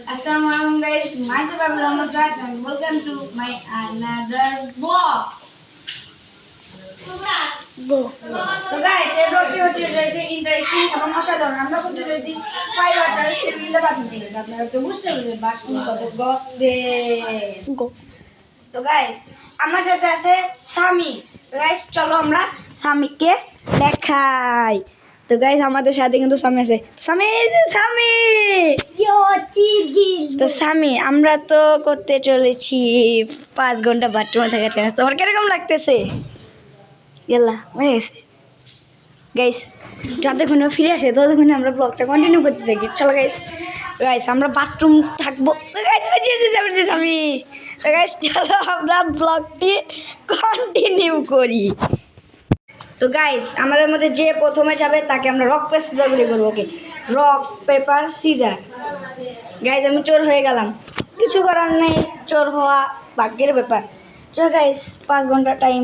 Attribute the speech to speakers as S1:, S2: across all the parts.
S1: Assalamualaikum guys, myself Abdul Rahman and welcome to my another vlog. So guys, এই ব্লগটি হচ্ছে যে interesting এবং অসাধারণ। আমরা করতে যদি 5 ওয়াটার টেবিলে বাকি ছিল আপনারা তো বুঝতে পারবেন বাকি কত গড়ে। তো গাইস আমার সাথে আছে সামি। তো গাইস চলো আমরা সামিকে দেখাই। তো গাইস আমাদের সাথে কিন্তু সামি আছে। সামি তো সামি আমরা তো করতে চলেছি 5 ঘন্টা বাথরুমে থাকা চ্যালেঞ্জ। তোমার কিরকম লাগতেছে? গেলা হয়ে গেছে গাইস, যতক্ষণ ফিরে আসে ততক্ষণে আমরা ব্লগটা কন্টিনিউ করতে থাকি। চলো গাইস গাইস আমরা বাথরুম থাকবো গাইস। আমি গাইস চলো আমরা ব্লগটি কন্টিনিউ করি। তো গাইস আমাদের মধ্যে যে প্রথমে যাবে তাকে আমরা রক পেপার সিজার বলে করবো। ওকে, রক পেপার সিজার। গাইস আমি চোর হয়ে গেলাম, কিছু করার নেই, চোর হওয়া ভাগ্যের ব্যাপার। চলো গাইস 5 ঘন্টা টাইম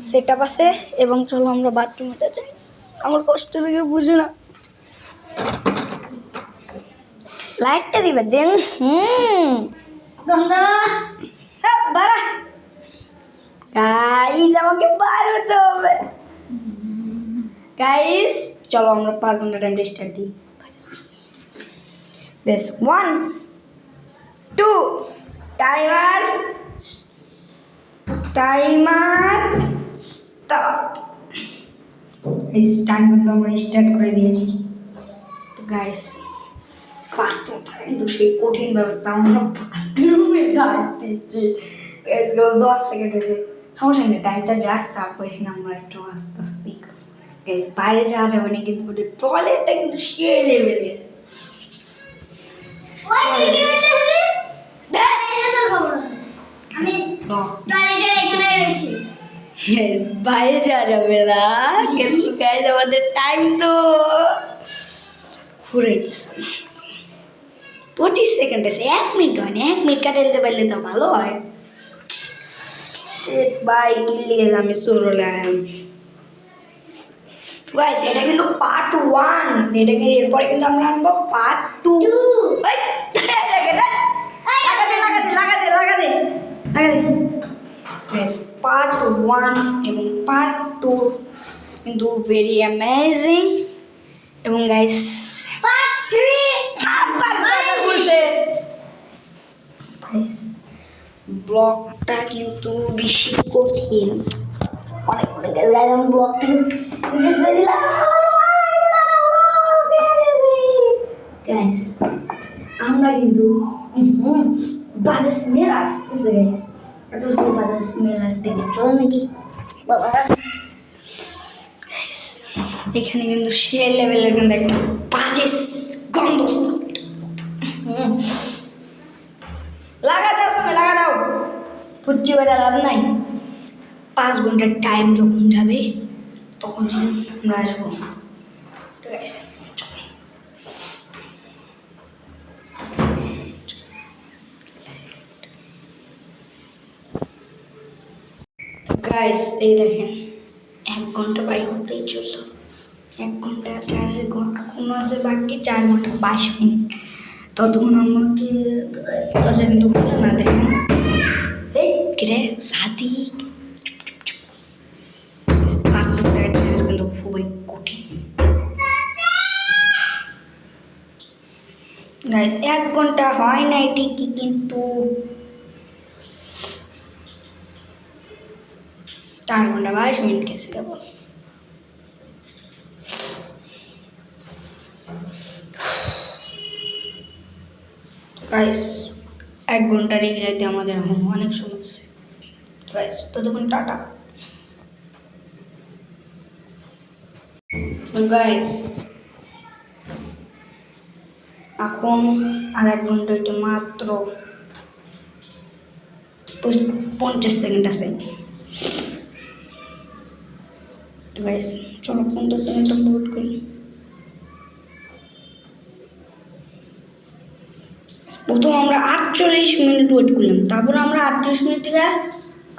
S1: সেট আপ আছে এবং চলো আমরা বাথরুমে যাই। আমার কষ্ট থেকে বুঝো না, লাইটটা দিবে দেন। বাড়া গাইস আমাকে বার হতে হবে। গাইস চলো আমরা 5 ঘন্টা টাইম স্টার্ট দিই। This 1 2 timer start. এই টাইমারটা আমরা স্টার্ট করে দিয়েছি। তো গাইস বাথরুম কিন্তু সেই কঠিন ব্যাপারটা আমরা বাথরুমে ডাক দিচ্ছি। গাইস 10 সেকেন্ড হয়েছে, সমস্যা নেই, টাইমটা যাক, তারপরে সেখানে আমরা একটু আস্তে আস্তে গাইস বাইরে যাওয়া যাবে না, কিন্তু টয়লেটটা কিন্তু সে লেভেলের। বাইরে যাওয়া যাবে না, কিন্তু গাইস আমাদের টাইম তো ফুরাইতেছে না। 25 সেকেন্ড আছে, 1 মিনিট হয় না, 1 মিনিট কাটে দিতে পারলে তো ভালো হয়। শিট ভাই কিল্লি গেছে, আমি সুরলাম গাইস। এটা কিন্তু পার্ট 1, এটাকে এরপরে কিন্তু আমরা আনবো পার্ট 2। পার্ট 1 এবং পার্ট 2 কিন্তু ভেরি অ্যামেজিং। এবং গাইস পার্ট 3 আবার বলছে গাইস ব্লগটা কিন্তু বেশি কঠিন, অনেক গাইস। আমি ব্লগটা নিজে করে দিলাম গাইস। আমরা কিন্তু বাজে স্মেল আসতেছে গাইস, এত সময় বাজে স্মেল আসতে চলো নাকি বাবা। গাইস এখানে কিন্তু সে লেভেলের কিন্তু একটা বাজে গন্ধ। লাগা দাও পুচ্ছি বেড়া লাভ নাই। 5 ঘন্টার টাইম যখন যাবে তখন আমরা আসবো। ঠিক আছে গাইস, এই দেখেন 1 ঘন্টা বাই হতেই চললো। 1 ঘন্টা 4 এখনো আছে বাকি 4 ঘন্টা 22 মিনিট। ততক্ষণ আমাকে দরজা কিন্তু খুলে না, দেখেন এই কিরে সাদিক কিন্তু খুবই কঠিন গাইস। 1 ঘন্টা হয় নাই ঠিকই, কিন্তু 4 ঘন্টা 22 মিনিট গেছে কেবল। গাইস 1 ঘন্টা রেখে যাইতে আমাদের এখন অনেক সময় আছে গাইস। ততক্ষণ টাটা। তো গাইস এখন আর 1 ঘন্টা হইতে মাত্র 50 সেকেন্ড আছে। তো গাইস চলো 50 সেকেন্ড ওয়েট করি। প্রথম আমরা 48 মিনিট ওয়েট করলাম, তারপর আমরা 38 মিনিট থেকে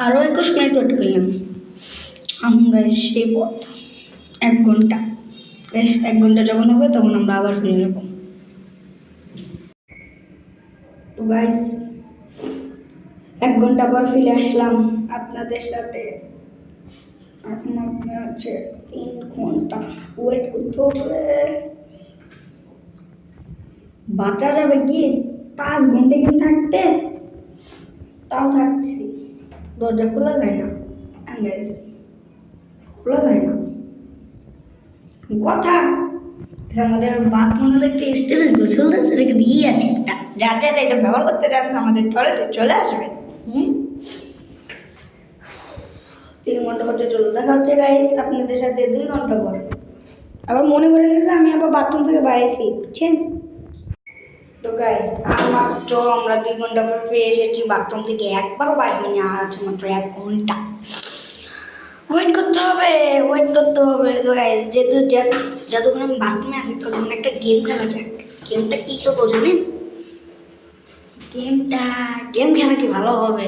S1: আরও 21 মিনিট ওয়েট করলাম। এখন গাইস সেই পথ 1 ঘন্টা। গাইস 1 ঘন্টা যখন হবে তখন আমরা আবার ফিরে নেব। গাইস 1 ঘন্টা পর ফিরে আসলাম আপনাদের সাথে। এখন আপনার হচ্ছে 3 ঘন্টা ওয়েট করতে হবে। বাঁচা যাবে কি 5 ঘন্টা কিন্তু থাকতে, তাও থাকছি। দরজা খোলা যায় না গাইস, খোলা যায় না কথা। আমাদের বাথরুমে একটা স্টেলের গোসল রেখে দিয়ে আছে একটা, যাতে এটা ব্যবহার করতে যাবেন আমাদের টয়লেটে চলে আসবে। 3 ঘন্টা পর চলে দেখা হচ্ছে গাইস আপনাদের সাথে 2 ঘন্টা পর। আবার মনে করে নিলে আমি আবার বাথরুম থেকে বাড়াইছি, বুঝছেন তো গাইস। আর মাত্র আমরা 2 ঘন্টা পর ফিরে এসেছি বাথরুম থেকে, একবারও বাড়িনি। আর আছে মাত্র 1 ঘন্টা ওয়েট করতে হবে, ওয়েট করতে হবে। তো গাইস যেহেতু যতক্ষণ আমি বাথরুমে আছি ততক্ষণ একটা গেম খেলা যাক। গেমটা কী খেলবো জানেন? গেম খেলা কি ভালো হবে?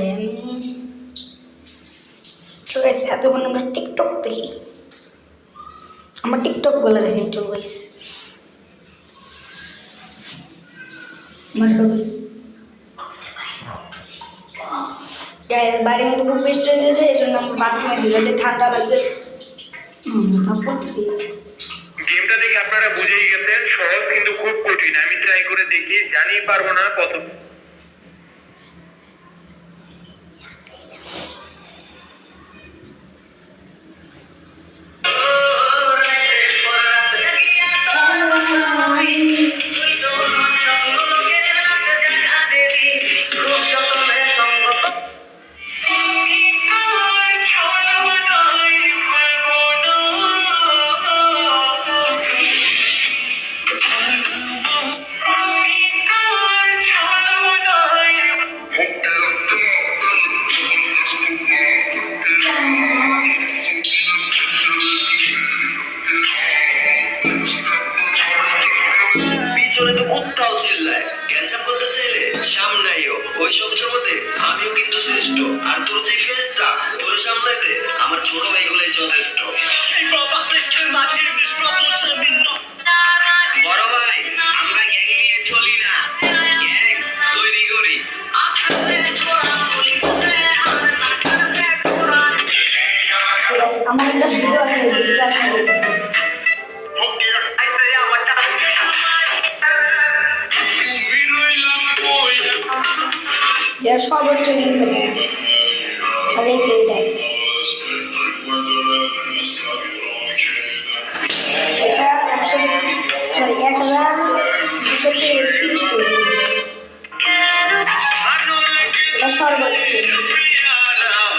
S1: তো গাইস এতক্ষণ আমরা টিকটক দেখি, আমার টিকটক গুলো দেখি একটু গাইস। গাইস বাড়ির মতো খুব বৃষ্টি হয়েছে, এই জন্য আমরা বাথরুমে দিলে ঠান্ডা লাগবে। তারপর
S2: গেমটা দেখে আপনারা বুঝেই গেছেন সহজ কিন্তু খুব কঠিন। আমি ট্রাই করে দেখি, জানি পারবো না কত।
S3: পিছনে তো কুত্তাও চিল্লায়, ক্যান্সার করতে চাইলে সামনাইও। ওইসব জগতে আমিও কিন্তু শ্রেষ্ঠ। আর তোর যে ফেসটা, তোর সামলাইতে আমার ছোট ভাইগুলোই যথেষ্ট। বড় ভাই, আমরা গ্যাং নিয়ে চলি না, গ্যাং তৈরি করি।
S1: আমার একটা ভিডিও আছে, ভিডিওটা আপনি দেখবেন। যেটা সর্বোচ্চ রিল পেয়েছে আর এই সেইটাই এটা 1230 পেয়েছে। এটা সর্বোচ্চ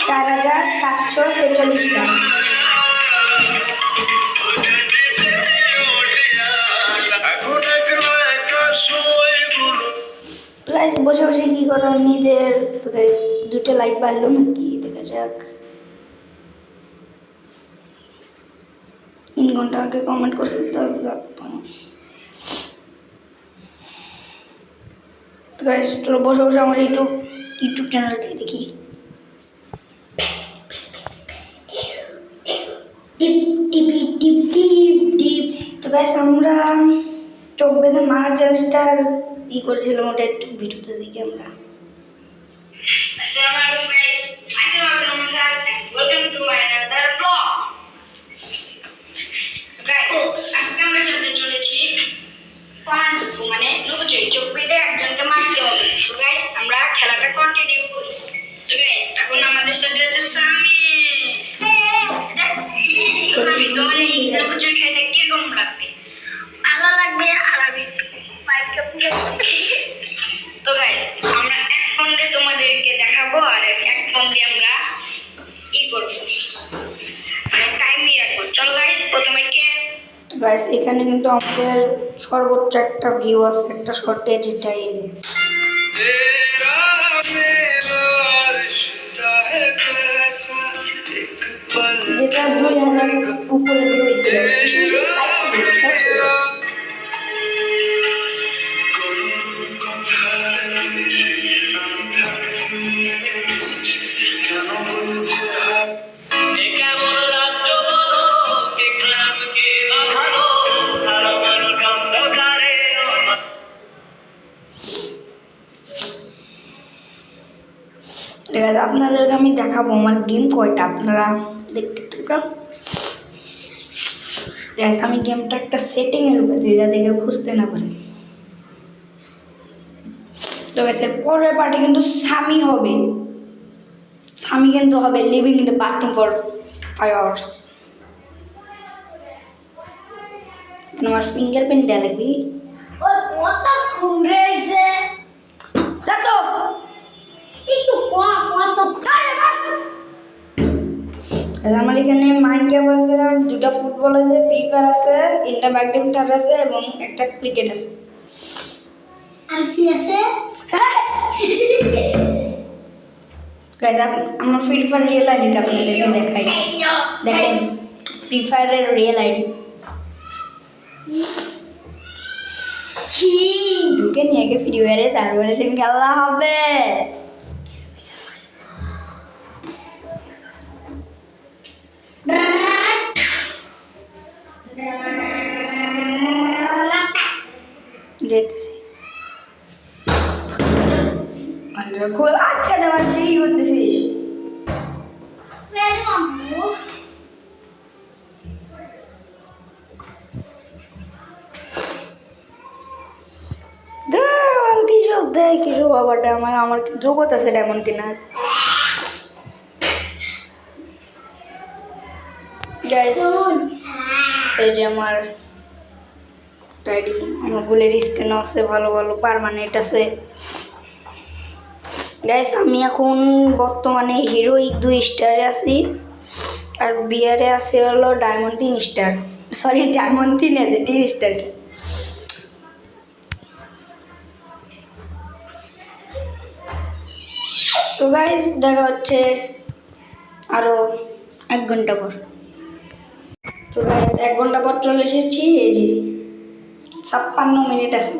S1: 4746টা। গাইস বসে বসে কি করো নিজের? তো গাইস 2টা লাইক বাড়লো নাকি দেখা যাক। 3 ঘন্টা আগে কমেন্ট করছি তো গাইস চলো বসে বসে আমার ইউটিউব চ্যানেলটাই দেখি। টিপ টিপি টিপ টিপ টিপ। তো গাইস আমরা চোখ বেঁধে মারা চ্যালেঞ্জটা করেছিলাম, ওটা একটু ভিডিওতে দেখি আমরা। আসসালামু আলাইকুম guys, welcome to my another blog. Guys আজকে আমরা খেলতে চলেছি মানে লুকোচুরি। চোখ বেঁধে একজনকে মারতে হবে। তো গাইস আমরা খেলাটা কন্টিনিউ করি। তো গাইস এখন আমাদের সাথে আছে সামি। সামি তোমার এই লুকোচুরি খেলতে কিরকম লাগবে? ভালো লাগবে। আর আমি তো গাইস আমরা এক ফোন দিয়ে তোমাদেরকে দেখাবো, আর এক ফোন দিয়ে আমরা করবো, মানে টাইম দিয়ে রাখবো। চলো গাইস প্রথমে কে। গাইস এখানে কিন্তু আমাদের সর্বোচ্চ একটা ভিউ আছে একটা শর্টে, যেটা এই যে যেটা 2000 উপরে ভিউ হয়েছিল। বেশি বেশি লাইক দিয়েছে। ঠিক আছে, আপনাদেরকে আমি দেখাবো আমার গেম কয়টা, আপনারা দেখতে থাকুন। ঠিক আছে, আমি গেমটা একটা সেটিংয়ে ঢুকেছি যাতে কেউ খুঁজতে না পারে। ঠিক আছে, পরের পার্টি কিন্তু স্বামী হবে, স্বামী কিন্তু হবে living in the bathroom for 5 hours। আমার ফিঙ্গারপ্রিন্ট দেওয়া লাগবে।
S4: কত ঘুমরেছে
S1: যা তো
S4: একটু কত
S1: আমার এখানে মাইনক্রাফট আছে, 2টা ফুটবল আছে, ফ্রি ফায়ার আছে, ইন্টার ব্যাডমিন্টন আছে এবং একটা ক্রিকেট আছে।
S4: আর কি আছে
S1: গাইজ আমার ফ্রি ফায়ার রিয়েল আইডিটা আপনাদেরকে দেখাই, দেখেন ফ্রি ফায়ারের রিয়েল আইডি।
S4: ছি
S1: ঢুকে নিয়ে আগে ফ্রি ফায়ারে, তারপরে সে খেলা হবে। যেতেছি খুব আটকা দেওয়ার কি করতেছিস? কিসব দেয় কিসব আবার আমার কি জগৎ আছে এমন কিনা। গাইস এই যে আমার আইডি, আমার গুলের স্ক্রিন আছে, ভালো ভালো পার্মানেন্ট আছে। গাইস আমি এখন বর্তমানে হিরোইক 2 স্টারে আছি, আর বিয়ারে আছে হলো ডায়মন্ড 3 স্টার, সরি ডায়মন্ড 3 আছে 3 স্টার। তো গাইস দেখা হচ্ছে আরো 1 ঘন্টা পর। তো গাইস 1 ঘন্টা পর চলে এসেছি, এই যে 56 মিনিট আছে।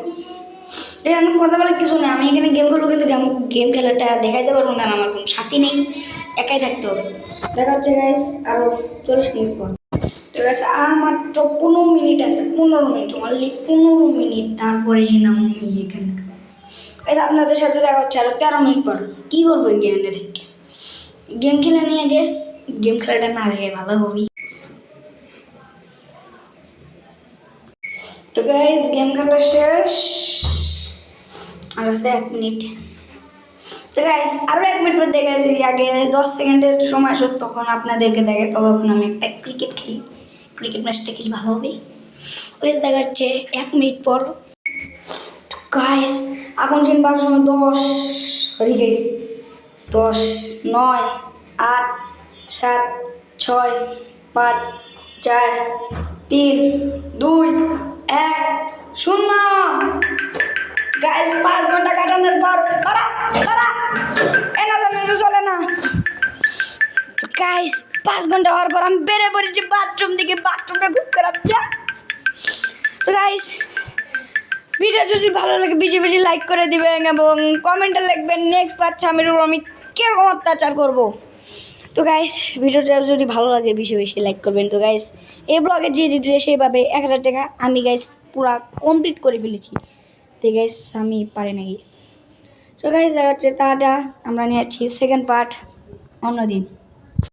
S1: এখানে কথা বলার কিছু নেই, আমি এখানে গেম খেলবো, কিন্তু গেম খেলাটা দেখাইতে পারবো না, আমার কোনো সাথী নেই, একাই থাকতে হবে। দেখা হচ্ছে গাইস আরো 40 মিনিট পর। ঠিক আছে, আর মাত্র 15 মিনিট আছে, 15 মিনিট, অনলি 15 মিনিট, তারপরে ছিলাম আমি এখান থেকে। গাইস আপনাদের সাথে দেখা হচ্ছে আরো 13 মিনিট পর। কী করবো এই গেমে থেকে? গেম খেলে নিয়ে আগে, গেম খেলাটা না দেখে ভালো হবি। তো গাইস গেম খেলা শেষ, আর আছে 1 মিনিট। তো গাইস আরও 1 মিনিট পর দেখে আসি, আগে 10 সেকেন্ডের সময় আসুক তখন আপনাদেরকে দেখে, তখন আমি একটা ক্রিকেট খেলি, ক্রিকেট ম্যাচটা খেলি ভালো হবে। গাইস দেখা হচ্ছে 1 মিনিট পর। তো গাইস এখন চিনবার সময় 10, সরি গাইস 10, 9, 8, 7, 6, 5, 4, 3, 2, 1, 0। গাইস 5 ঘন্টা কাটানোর পর চলে না। গাইস 5 ঘন্টা হওয়ার পর আমি বেড়ে পড়েছি বাথরুম দিকে, বাথরুমটা খুব খারাপ যা। তো গাইস ভিডিও যদি ভালো লাগে বেশি বেশি লাইক করে দিবেন এবং কমেন্টে লিখবেন নেক্সট পার্ট স্বামীর উপর আমি কীরকম অত্যাচার করবো। তো গাইস ভিডিওটা যদি ভালো লাগে বেশি বেশি লাইক করবেন। তো গাইস এই ব্লগে যে যে সেইভাবে 1000 টাকা আমি গাইস পুরা কমপ্লিট করে ফেলেছি। তো গাইস আমি পারি নাকি। তো গাইস দেখা হচ্ছে টাটা, আমরা নিয়ে যাচ্ছি সেকেন্ড পার্ট অন্যদিন।